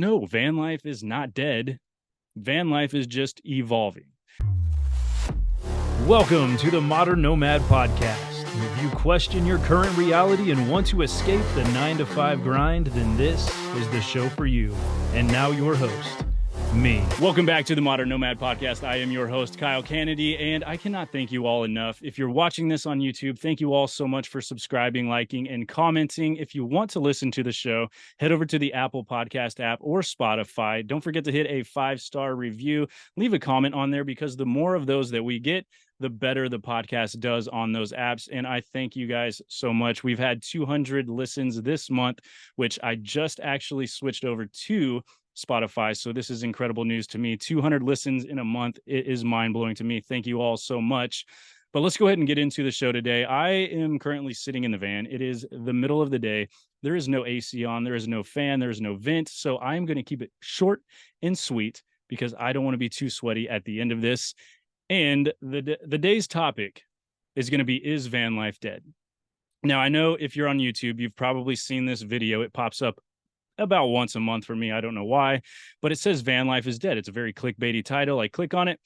No, van life is not dead. Van life is just evolving. Welcome to the Modern Nomad Podcast. If you question your current reality and want to escape the 9-to-5 grind, then this is the show for you. And now your host, me. Welcome back to the Modern Nomad Podcast. I am your host, Kyle Kennedy, and I cannot thank you all enough. If you're watching this on YouTube, thank you all so much for subscribing, liking, and commenting. If you want to listen to the show, head over to the Apple Podcast app or Spotify. Don't forget to hit a 5-star review. Leave a comment on there because the more of those that we get, the better the podcast does on those apps. And I thank you guys so much. We've had 200 listens this month, which I just actually switched over to Spotify. So this is incredible news to me. 200 listens in a month. It is mind-blowing to me. Thank you all so much. But let's go ahead and get into the show today. I am currently sitting in the van. It is the middle of the day. There is no AC on. There is no fan. There is no vent. So I'm going to keep it short and sweet because I don't want to be too sweaty at the end of this. And the day's topic is going to be, is van life dead? Now, I know if you're on YouTube, you've probably seen this video. It pops up about once a month for me. I don't know why, but it says van life is dead. It's a very clickbaity title. I click on it,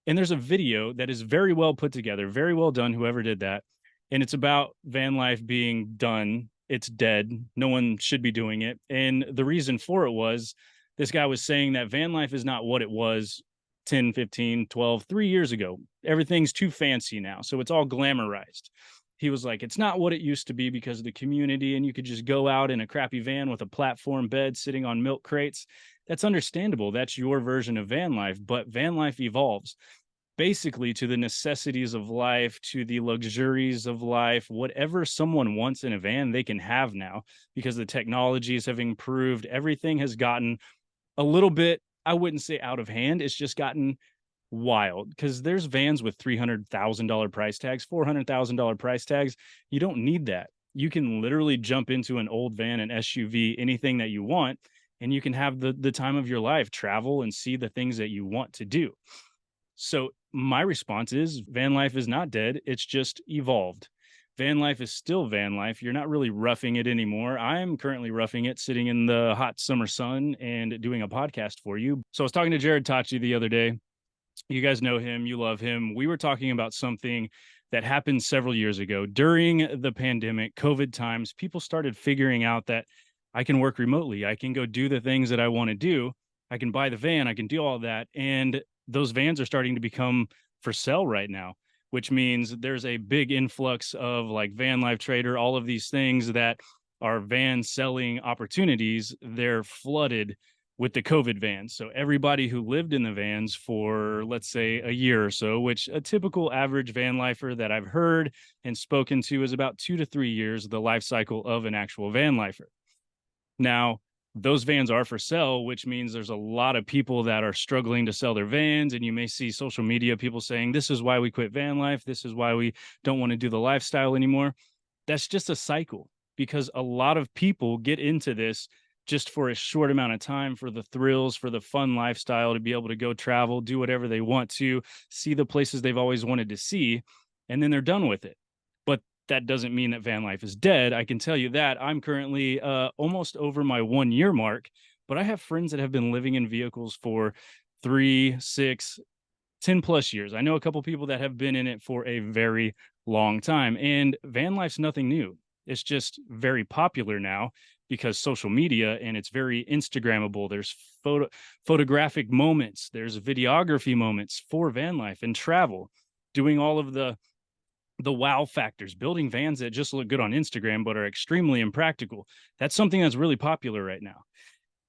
and there's a video that is very well put together, very well done, whoever did that. And it's about van life being done. It's dead. No one should be doing it. And the reason for it was this guy was saying that van life is not what it was 10, 15, 12, 3 years ago. Everything's too fancy now. So it's all glamorized. He was like, it's not what it used to be because of the community, and you could just go out in a crappy van with a platform bed sitting on milk crates. That's understandable. That's your version of van life, but van life evolves basically to the necessities of life, to the luxuries of life. Whatever someone wants in a van, they can have now because the technologies have improved. Everything has gotten a little bit, I wouldn't say out of hand. It's just gotten wild because there's vans with $300,000 price tags, $400,000 price tags. You don't need that. You can literally jump into an old van, an SUV, anything that you want, and you can have the time of your life, travel and see the things that you want to do. So my response is van life is not dead. It's just evolved. Van life is still van life. You're not really roughing it anymore. I'm currently roughing it, sitting in the hot summer sun and doing a podcast for you. So I was talking to Jared Tachi the other day. You guys know him. You love him. We were talking about something that happened several years ago during the pandemic, COVID times. People started figuring out that I can work remotely. I can go do the things that I want to do. I can buy the van. I can do all that. And those vans are starting to become for sale right now, which means there's a big influx of like Vanlife Trader, all of these things that are van selling opportunities. They're flooded with the COVID vans. So everybody who lived in the vans for, let's say, a year or so, which a typical average van lifer that I've heard and spoken to is about 2 to 3 years, the life cycle of an actual van lifer. Now, those vans are for sale, which means there's a lot of people that are struggling to sell their vans. And you may see social media people saying, this is why we quit van life. This is why we don't want to do the lifestyle anymore. That's just a cycle because a lot of people get into this just for a short amount of time, for the thrills, for the fun lifestyle, to be able to go travel, do whatever they want to, see the places they've always wanted to see, and then they're done with it. But that doesn't mean that van life is dead. I can tell you that I'm currently almost over my 1 year mark, but I have friends that have been living in vehicles for 3, 6, 10 plus years. I know a couple people that have been in it for a very long time, and van life's nothing new. It's just very popular now because social media, and it's very Instagrammable. There's photographic moments. There's videography moments for van life and travel, doing all of the wow factors, building vans that just look good on Instagram, but are extremely impractical. That's something that's really popular right now.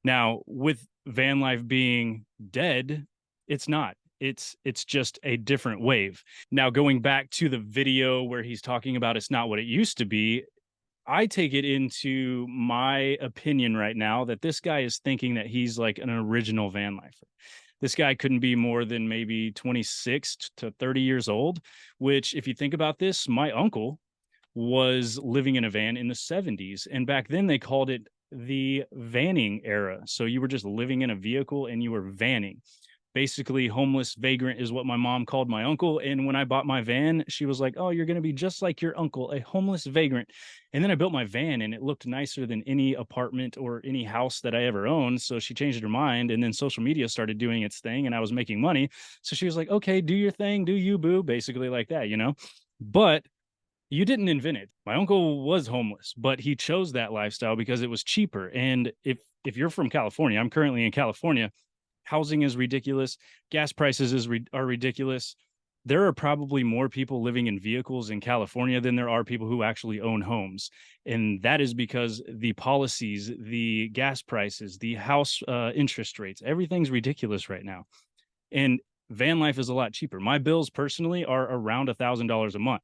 Now, with van life being dead, it's not. It's just a different wave. Now, going back to the video where he's talking about it's not what it used to be, I take it into my opinion right now that this guy is thinking that he's like an original van lifer. This guy couldn't be more than maybe 26 to 30 years old, which if you think about this, my uncle was living in a van in the 70s. And back then they called it the vanning era. So you were just living in a vehicle and you were vanning. Basically, homeless vagrant is what my mom called my uncle. And when I bought my van, she was like, "Oh, you're going to be just like your uncle, a homeless vagrant." And then I built my van and it looked nicer than any apartment or any house that I ever owned. So she changed her mind. And then social media started doing its thing and I was making money. So she was like, "Okay, do your thing, do you, boo," basically like that, you know? But you didn't invent it. My uncle was homeless, but he chose that lifestyle because it was cheaper. And if you're from California, I'm currently in California, housing is ridiculous, gas prices are ridiculous. There are probably more people living in vehicles in California than there are people who actually own homes. And that is because the policies, the gas prices, the house interest rates, everything's ridiculous right now. And van life is a lot cheaper. My bills personally are around $1,000 a month.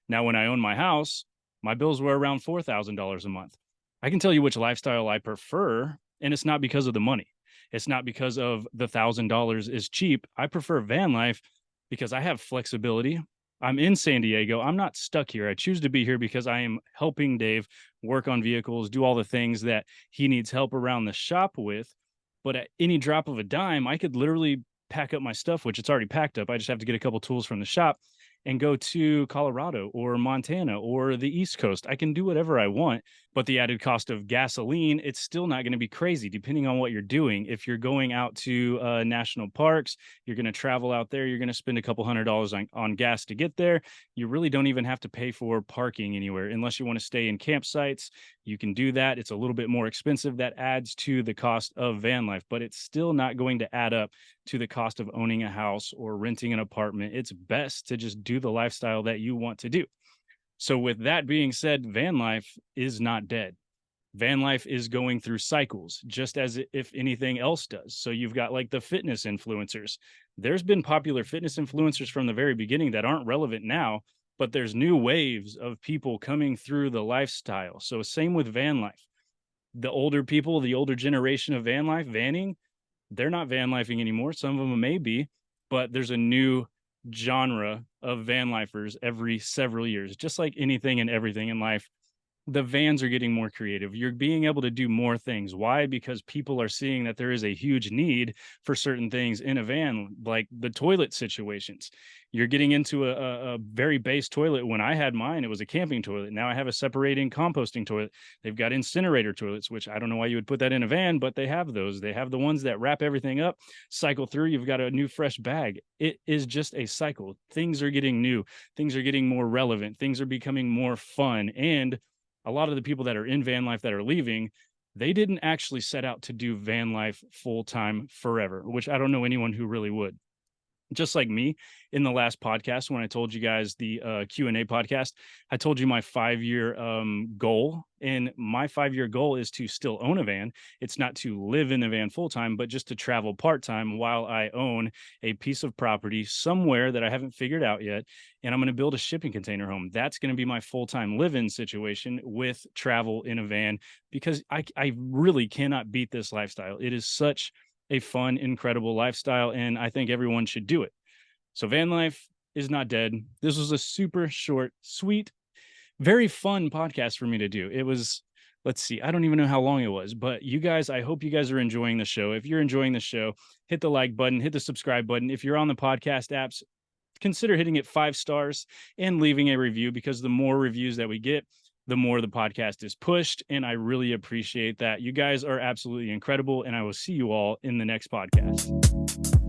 Now, when I owned my house, my bills were around $4,000 a month. I can tell you which lifestyle I prefer, and it's not because of the money. It's not because of the $1,000 is cheap. I prefer van life because I have flexibility. I'm in San Diego. I'm not stuck here. I choose to be here because I am helping Dave work on vehicles, do all the things that he needs help around the shop with. But at any drop of a dime, I could literally pack up my stuff, which it's already packed up. I just have to get a couple tools from the shop and go to Colorado or Montana or the East Coast. I can do whatever I want, but the added cost of gasoline, it's still not going to be crazy depending on what you're doing. If you're going out to national parks, you're going to travel out there, you're going to spend a couple $100 on gas to get there. You really don't even have to pay for parking anywhere unless you want to stay in campsites. You can do that. It's a little bit more expensive. That adds to the cost of van life, but it's still not going to add up to the cost of owning a house or renting an apartment. It's best to just do the lifestyle that you want to do. So with that being said, van life is not dead. Van life is going through cycles, just as if anything else does. So you've got like the fitness influencers. There's been popular fitness influencers from the very beginning that aren't relevant now, but there's new waves of people coming through the lifestyle. So same with van life. The older people, the older generation of van life, vanning, they're not van lifing anymore. Some of them may be, but there's a new genre of van lifers every several years, just like anything and everything in life. The vans are getting more creative. You're being able to do more things. Why? Because people are seeing that there is a huge need for certain things in a van, like the toilet situations. You're getting into a very base toilet. When I had mine, it was a camping toilet. Now I have a separating composting toilet. They've got incinerator toilets, which I don't know why you would put that in a van, but they have those. They have the ones that wrap everything up, cycle through. You've got a new fresh bag. It is just a cycle. Things are getting new. Things are getting more relevant. Things are becoming more fun. And a lot of the people that are in van life that are leaving, they didn't actually set out to do van life full time forever, which I don't know anyone who really would. Just like me in the last podcast, when I told you guys the Q&A podcast, I told you my 5-year goal. And my 5-year goal is to still own a van. It's not to live in a van full time, but just to travel part time while I own a piece of property somewhere that I haven't figured out yet. And I'm going to build a shipping container home. That's going to be my full-time live-in situation with travel in a van, because I really cannot beat this lifestyle. It is such a fun, incredible lifestyle, and I think everyone should do it. So van life is not dead. This was a super short, sweet, very fun podcast for me to do. It was, let's see, I don't even know how long it was, but you guys, I hope you guys are enjoying the show. If you're enjoying the show, hit the like button, hit the subscribe button. If you're on the podcast apps, consider hitting it 5 stars and leaving a review, because the more reviews that we get, the more the podcast is pushed. And I really appreciate that. You guys are absolutely incredible. And I will see you all in the next podcast.